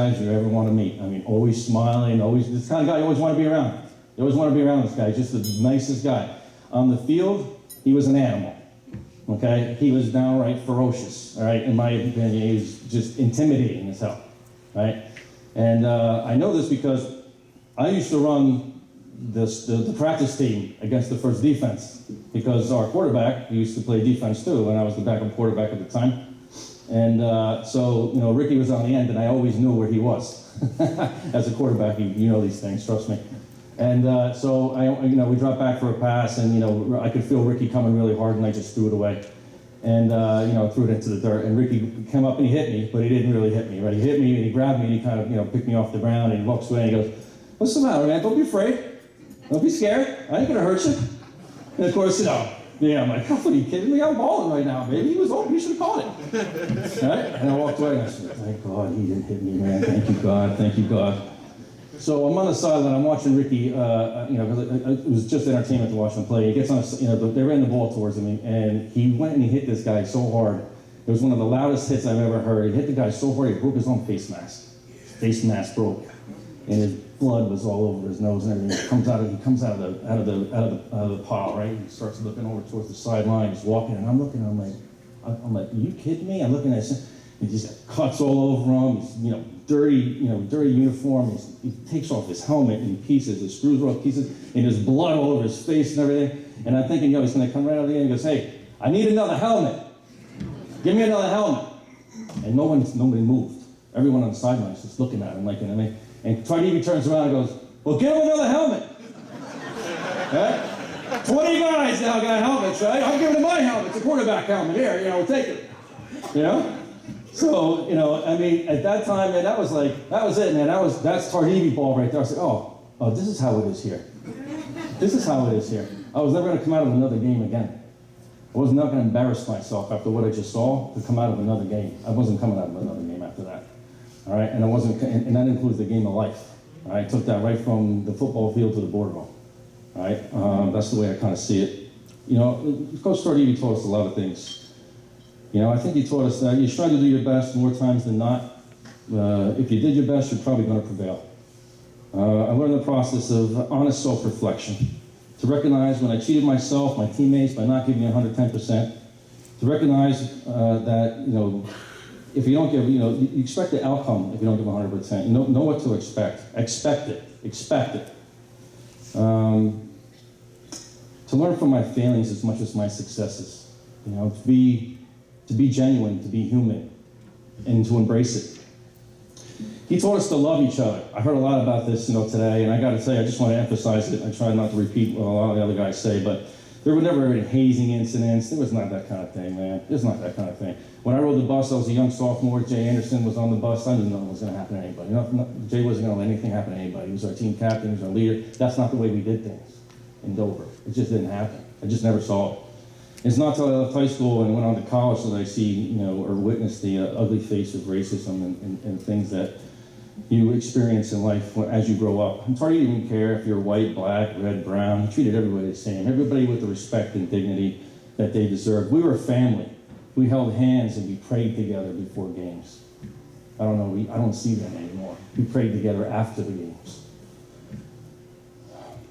guys you ever want to meet. I mean, always smiling, always, this kind of guy you always want to be around. You always want to be around this guy, just the nicest guy. On the field, he was an animal, okay? He was downright ferocious, all right? In my opinion, he was just intimidating as hell, right? And I know this because I used to run the practice team against the first defense because our quarterback used to play defense too, and I was the backup quarterback at the time. And so, you know, Ricky was on the end, and I always knew where he was. As a quarterback, you know these things, trust me. And so, we dropped back for a pass, and, you know, I could feel Ricky coming really hard, and I just threw it away. And, threw it into the dirt. And Ricky came up and he hit me, but he didn't really hit me, right? He hit me, and he grabbed me, and he kind of, picked me off the ground, and he walks away, and he goes, "What's the matter, man? Don't be afraid. Don't be scared. I ain't gonna hurt you." And of course, I'm like, "What are you kidding me? I'm balling right now, baby. He was open. You should have called it." Right? And I walked away and I said, "Thank God he didn't hit me, man. Thank you, God. Thank you, God." So I'm on the sideline. I'm watching Ricky. Because it was just entertainment to watch him play. He gets on. They ran the ball towards him, and he went and he hit this guy so hard. It was one of the loudest hits I've ever heard. He hit the guy so hard he broke his own face mask. Face mask broke, and his blood was all over his nose and everything. He comes out of the pile, right? He starts looking over towards the sideline. He's walking, and I'm looking. I'm like, "Are you kidding me?" I'm looking at him. He just got cuts all over him. He's dirty uniform. He takes off his helmet in pieces. His screws are off pieces, and there's blood all over his face and everything. And I'm thinking, he's going to come right out of the end and goes, "Hey, I need another helmet. Give me another helmet." And nobody moved. Everyone on the sideline is just looking at him like, And Tardive turns around and goes, "Well, give him another helmet." Right? 20 guys now got helmets, right? I'm giving him my helmet. It's a quarterback helmet. Here, we'll take it. So, at that time, man, that was it, man. That's Tardive ball right there. I said, oh, this is how it is here. This is how it is here. I was never going to come out of another game again. I was not going to embarrass myself after what I just saw to come out of another game. I wasn't coming out of another game after that. All right, and and that includes the game of life. All right, I took that right from the football field to the boardroom. All right, that's the way I kind of see it. Coach Tardive taught us a lot of things. I think he taught us that you try to do your best more times than not. If you did your best, you're probably going to prevail. I learned the process of honest self-reflection, to recognize when I cheated myself, my teammates, by not giving 110%, to recognize that, if you don't give, you expect the outcome if you don't give 100%. You know what to expect. Expect it. To learn from my failings as much as my successes. To be genuine, to be human, and to embrace it. He taught us to love each other. I heard a lot about this, today, and I got to say, I just want to emphasize it. I try not to repeat what a lot of the other guys say, but there were never any hazing incidents. There was not that kind of thing, man. There's not that kind of thing. When I rode the bus, I was a young sophomore. Jay Anderson was on the bus. I didn't know what was going to happen to anybody. Jay wasn't going to let anything happen to anybody. He was our team captain. He was our leader. That's not the way we did things in Dover. It just didn't happen. I just never saw it. It's not until I left high school and went on to college that I see, or witness the ugly face of racism and things that you experience in life as you grow up. And Tardive didn't care if you're white, black, red, brown. He treated everybody the same. Everybody with the respect and dignity that they deserved. We were a family. We held hands and we prayed together before games. I don't see that anymore. We prayed together after the games.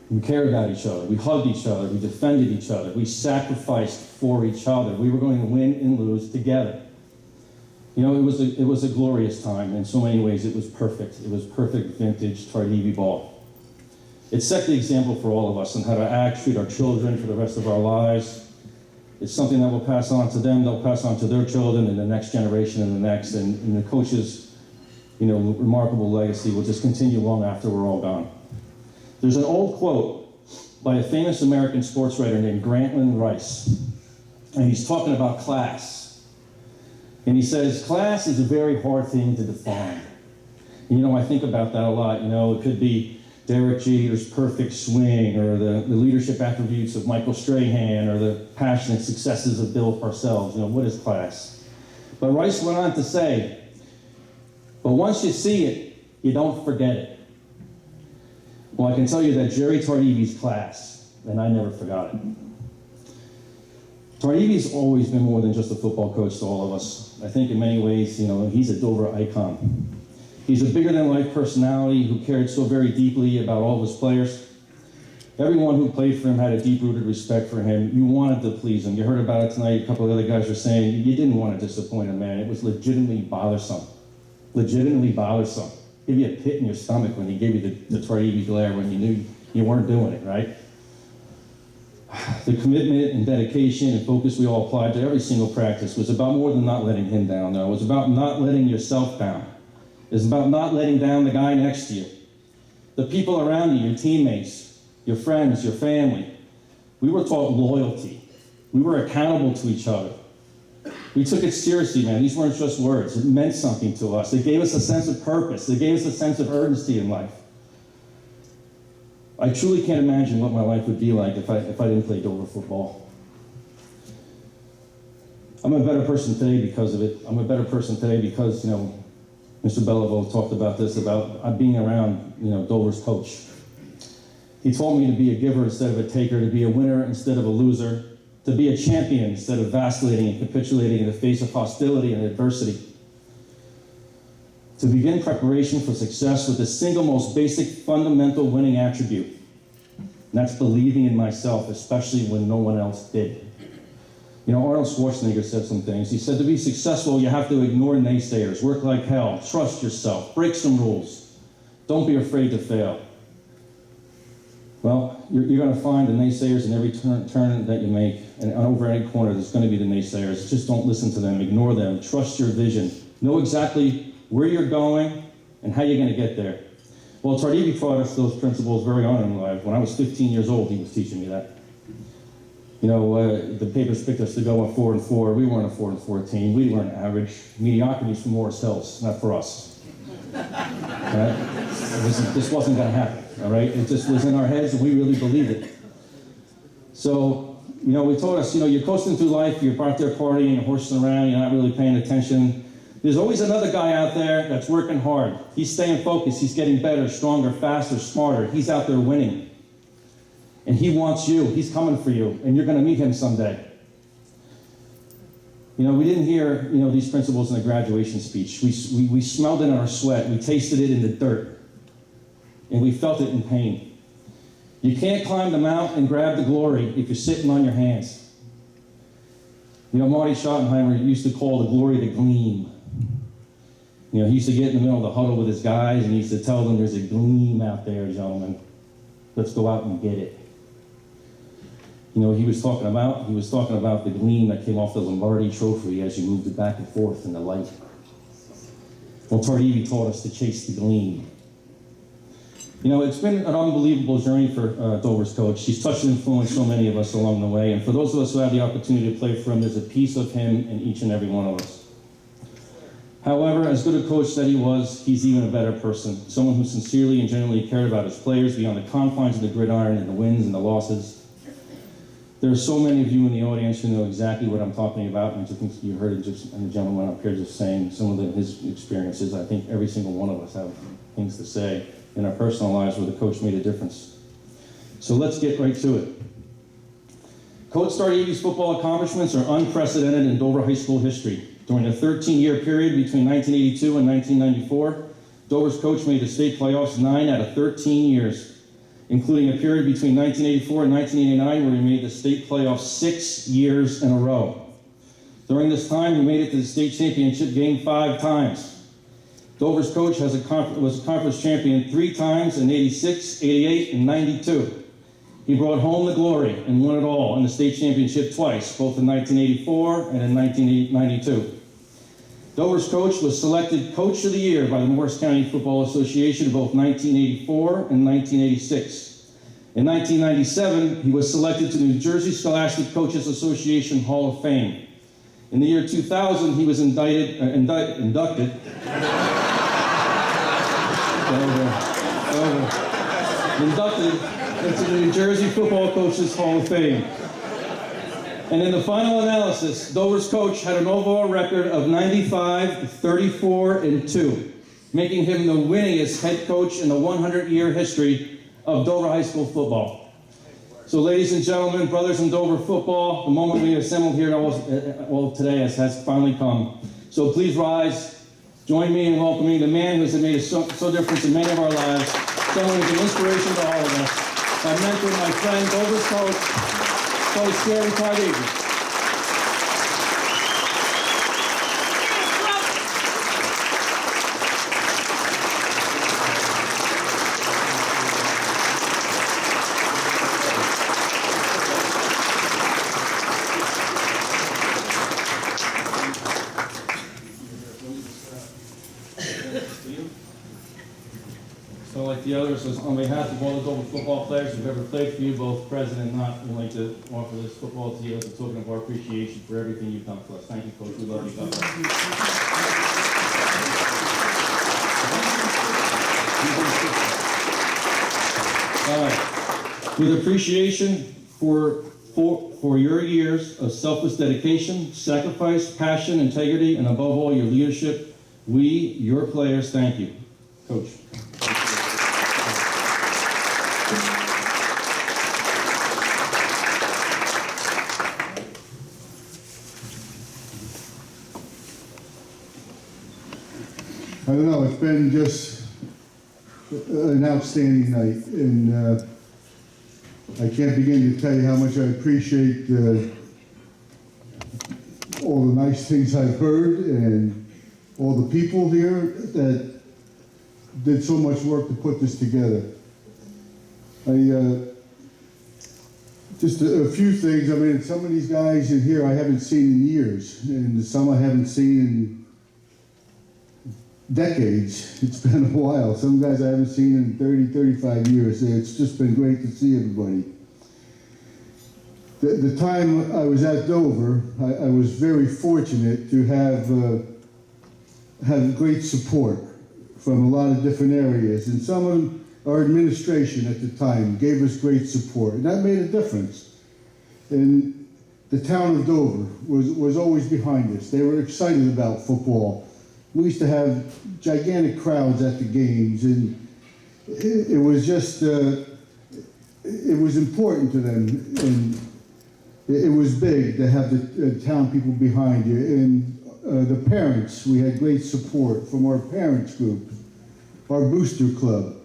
We cared about each other. We hugged each other. We defended each other. We sacrificed for each other. We were going to win and lose together. It was a glorious time. In so many ways, it was perfect. It was perfect vintage Tardive ball. It set the example for all of us on how to act, treat our children for the rest of our lives. It's something that we'll pass on to them. They'll pass on to their children and the next generation and the next. And the coach's, remarkable legacy will just continue long after we're all gone. There's an old quote by a famous American sports writer named Grantland Rice, and he's talking about class. And he says, class is a very hard thing to define. I think about that a lot. It could be Derek Jeter's perfect swing, or the leadership attributes of Michael Strahan, or the passionate successes of Bill Parcells. What is class? But Rice went on to say, but once you see it, you don't forget it. Well, I can tell you that Jerry Tardive's class, and I never forgot it. Tardive's always been more than just a football coach to all of us. I think in many ways, he's a Dover icon. He's a bigger-than-life personality who cared so very deeply about all of his players. Everyone who played for him had a deep-rooted respect for him. You wanted to please him. You heard about it tonight. A couple of other guys were saying you didn't want to disappoint him, man. It was legitimately bothersome. Legitimately bothersome. Give you a pit in your stomach when he gave you the Tardive glare when you knew you weren't doing it, right? The commitment and dedication and focus we all applied to every single practice was about more than not letting him down, though. It was about not letting yourself down. It was about not letting down the guy next to you. The people around you, your teammates, your friends, your family. We were taught loyalty. We were accountable to each other. We took it seriously, man. These weren't just words. It meant something to us. It gave us a sense of purpose. It gave us a sense of urgency in life. I truly can't imagine what my life would be like if I didn't play Dover football. I'm a better person today because of it. I'm a better person today because, Mr. Beliveau talked about this, about being around, Dover's coach. He told me to be a giver instead of a taker, to be a winner instead of a loser, to be a champion instead of vacillating and capitulating in the face of hostility and adversity. To begin preparation for success with the single most basic fundamental winning attribute, and that's believing in myself, especially when no one else did. Arnold Schwarzenegger said some things. He said, to be successful, you have to ignore naysayers, work like hell, trust yourself, break some rules, don't be afraid to fail. Well, you're going to find the naysayers in every turn that you make, and over any corner there's going to be the naysayers. Just don't listen to them, ignore them, trust your vision. Know exactly where you're going and how you're going to get there. Well, Tardive taught us those principles very on in life. When I was 15 years old, he was teaching me that. The papers picked us to go on 4-4. We weren't a 4-4 team. We weren't average. Mediocrity is for Morris Hills, not for us. Right? This wasn't going to happen. All right, it just was in our heads, and we really believed it. So, we told us, you're coasting through life, you're out there partying, you're horsing around, you're not really paying attention. There's always another guy out there that's working hard. He's staying focused, he's getting better, stronger, faster, smarter. He's out there winning. And he wants you, he's coming for you, and you're going to meet him someday. We didn't hear, these principles in the graduation speech. We smelled it in our sweat, we tasted it in the dirt. And we felt it in pain. You can't climb the mountain and grab the glory if you're sitting on your hands. Marty Schottenheimer used to call the glory the gleam. He used to get in the middle of the huddle with his guys and he used to tell them, there's a gleam out there, gentlemen. Let's go out and get it. He was talking about the gleam that came off the Lombardi trophy as you moved it back and forth in the light. Well, Tardive taught us to chase the gleam. It's been an unbelievable journey for Dover's coach. He's touched and influenced so many of us along the way. And for those of us who have the opportunity to play for him, there's a piece of him in each and every one of us. However, as good a coach that he was, he's even a better person. Someone who sincerely and genuinely cared about his players beyond the confines of the gridiron and the wins and the losses. There are so many of you in the audience who know exactly what I'm talking about. And I think you heard it just, and the gentleman up here just saying some of his experiences. I think every single one of us have things to say in our personal lives where the coach made a difference. So let's get right to it. Coach Tardive's football accomplishments are unprecedented in Dover High School history. During a 13-year period between 1982 and 1994, Dover's coach made the state playoffs 9 out of 13 years, including a period between 1984 and 1989 where he made the state playoffs 6 years in a row. During this time, he made it to the state championship game 5 times. Dover's coach was a conference champion 3 times in 86, 88, and 92. He brought home the glory and won it all in the state championship twice, both in 1984 and in 1992. Dover's coach was selected Coach of the Year by the Morris County Football Association in both 1984 and 1986. In 1997, he was selected to the New Jersey Scholastic Coaches Association Hall of Fame. In the year 2000, he was inducted into the New Jersey Football Coaches Hall of Fame. And in the final analysis, Dover's coach had an overall record of 95, 34, and 2, making him the winningest head coach in the 100-year history of Dover High School football. So ladies and gentlemen, brothers in Dover football, the moment we assembled here all today has finally come. So please rise, Join me in welcoming the man who has made a so difference in many of our lives, someone who's an inspiration to all of us. My mentor, my friend, Dover's coach Gary Tardive. So like the others, on behalf of all the Dover football players who've ever played for you, both present and not, we'd like to offer this football to you as a token of our appreciation for everything you've done for us. Thank you, Coach. We love you. God bless you. All right. With appreciation for your years of selfless dedication, sacrifice, passion, integrity, and above all, your leadership, we, your players, thank you. Coach. I don't know, it's been just an outstanding night, and I can't begin to tell you how much I appreciate all the nice things I've heard and all the people here that did so much work to put this together. Just a few things. I mean, some of these guys in here I haven't seen in years, and some I haven't seen in decades. It's been a while. Some guys I haven't seen in 30, 35 years. It's just been great to see everybody. The time I was at Dover, I was very fortunate to have great support from a lot of different areas, and some of our administration at the time gave us great support, and that made a difference. And the town of Dover was always behind us. They were excited about football. We used to have gigantic crowds at the games, and it was just, it was important to them, and it was big to have the town people behind you. And the parents, we had great support from our parents group, our booster club.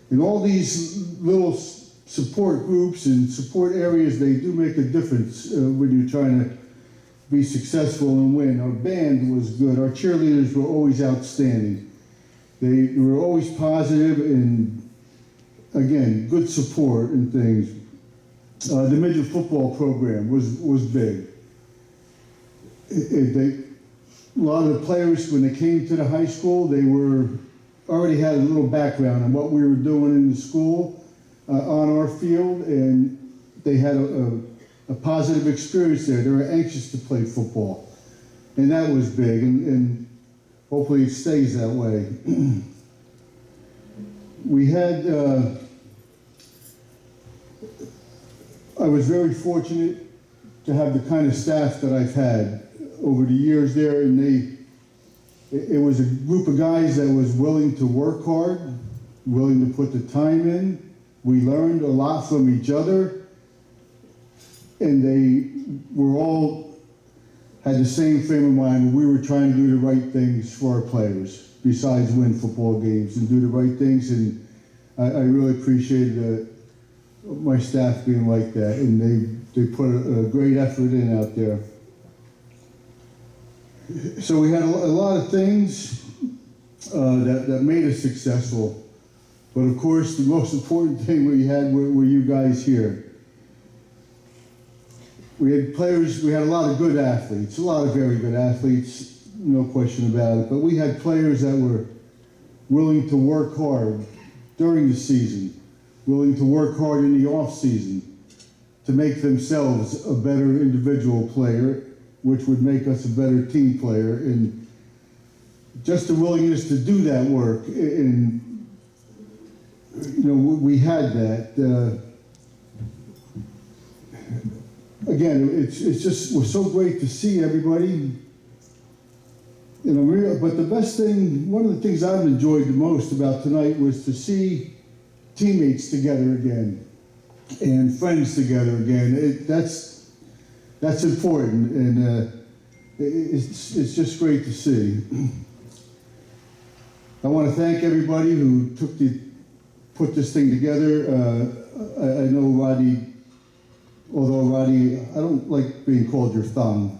And all these little support groups and support areas, they do make a difference when you're trying to be successful and win. Our band was good. Our cheerleaders were always outstanding. They were always positive and, again, good support and things. The midget football program was big. A lot of the players, when they came to the high school, they already had a little background on what we were doing in the school on our field, and they had a positive experience there. They were anxious to play football, and that was big, and hopefully it stays that way. We had, I was very fortunate to have the kind of staff that I've had over the years there, and it was a group of guys that was willing to work hard, willing to put the time in. We learned a lot from each other, and they were all had the same frame of mind. We were trying to do the right things for our players, besides win football games and do the right things. And I really appreciated my staff being like that, and they put a great effort in out there. So we had a lot of things that made us successful, but of course the most important thing we had were you guys here. We had players, we had a lot of good athletes, a lot of very good athletes, no question about it, but we had players that were willing to work hard during the season, willing to work hard in the off season to make themselves a better individual player, which would make us a better team player, and just the willingness to do that work. And you know, we had that. Again, it's just, we're so great to see everybody. You know, but the best thing, one of the things I've enjoyed the most about tonight was to see teammates together again and friends together again. That's important, and it's just great to see. I want to thank everybody who put this thing together. I know Rodney, although Rodney, I don't like being called your thumb.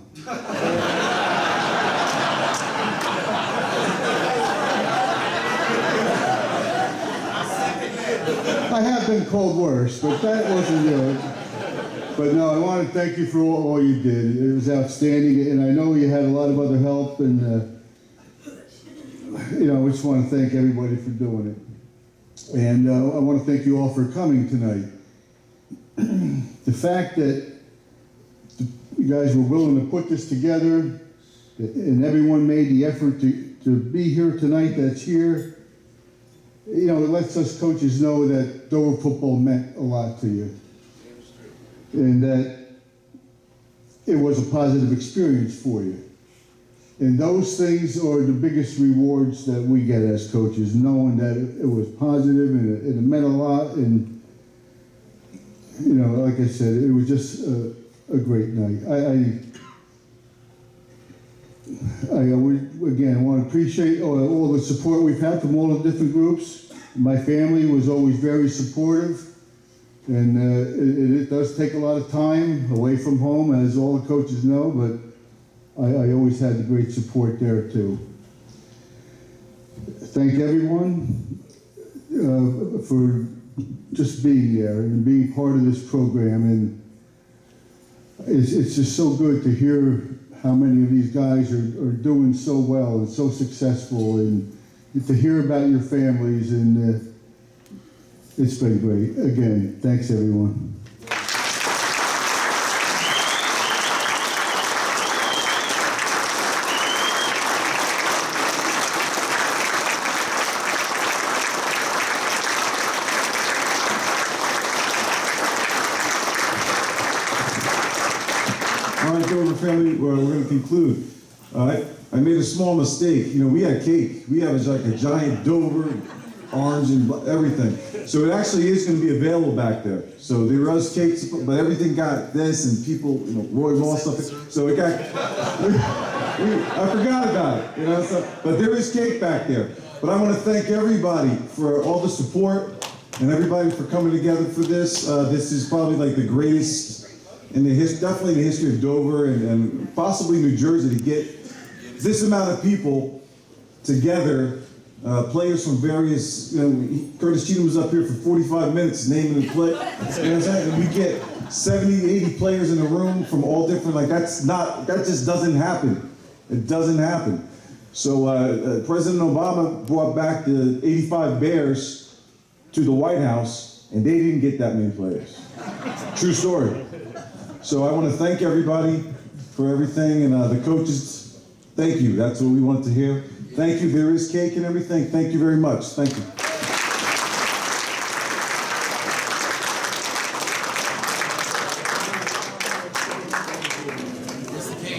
I have been called worse, but that wasn't it. But no, I want to thank you for all you did. It was outstanding, and I know you had a lot of other help, and I just want to thank everybody for doing it. And I want to thank you all for coming tonight. The fact that you guys were willing to put this together, and everyone made the effort to be here tonight that's here, it lets us coaches know that Dover football meant a lot to you. And that it was a positive experience for you. And those things are the biggest rewards that we get as coaches, knowing that it was positive and it meant a lot. And, like I said, it was just a great night. I want to appreciate all the support we've had from all the different groups. My family was always very supportive, and it does take a lot of time away from home, as all the coaches know, but I always had the great support there too. Thank everyone for just being there and being part of this program, and it's just so good to hear how many of these guys are doing so well and so successful, and to hear about your families, and it's been great. Again, thanks everyone. All right, Dover family, we're going to conclude. All right, I made a small mistake. We had cake. We have like a giant Dover, orange and everything. So it actually is going to be available back there. So there was cakes, but everything got this, and people, Roy Moss stuff. So it got. I forgot about it. But there is cake back there. But I want to thank everybody for all the support and everybody for coming together for this. This is probably like the greatest in definitely in the history of Dover and possibly New Jersey, to get this amount of people together, players from various, Curtis Cheatham was up here for 45 minutes naming the play, and we get 70, 80 players in the room from all different, that just doesn't happen. It doesn't happen. So President Obama brought back the 85 Bears to the White House, and they didn't get that many players. True story. So I want to thank everybody for everything, and the coaches, thank you. That's what we want to hear. Thank you. There is cake and everything. Thank you very much. Thank you.